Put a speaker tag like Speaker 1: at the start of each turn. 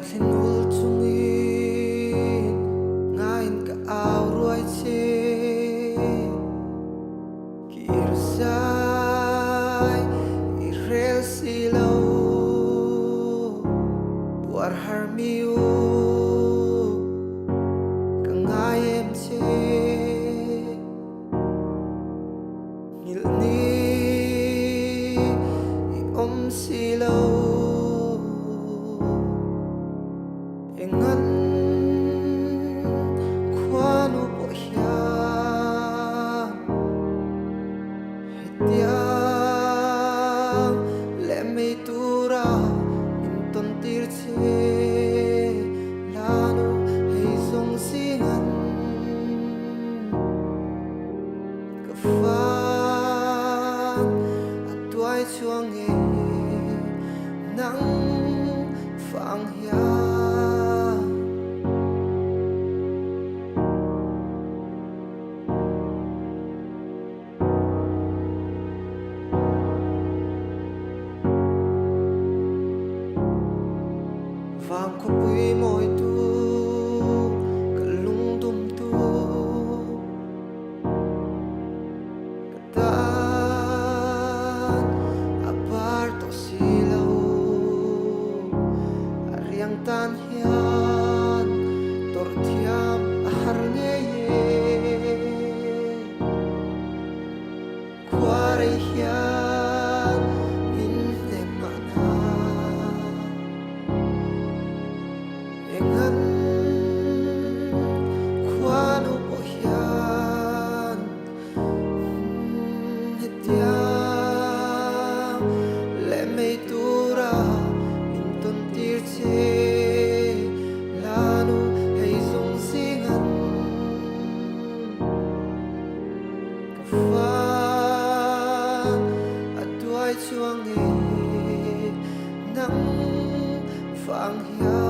Speaker 1: thinul chungin ngain ka aw ruai che kirsai irel silo war har miu ka ngaiem che ngil ni I om silo engan kwanu po hiam hetiam lemei tura inton tirche lanu hei zong singan kafan atuai chuang e nang phang hiam vang ko pui moi tu kalung dum tu katan apar to silo ariang tan hian tor thiam ahar nge ye kware hian in ne mana engan kwanu po hian hetiam lemei tura inton tirche lanu hei zong singan kafan atuai chuang e nang phang hiam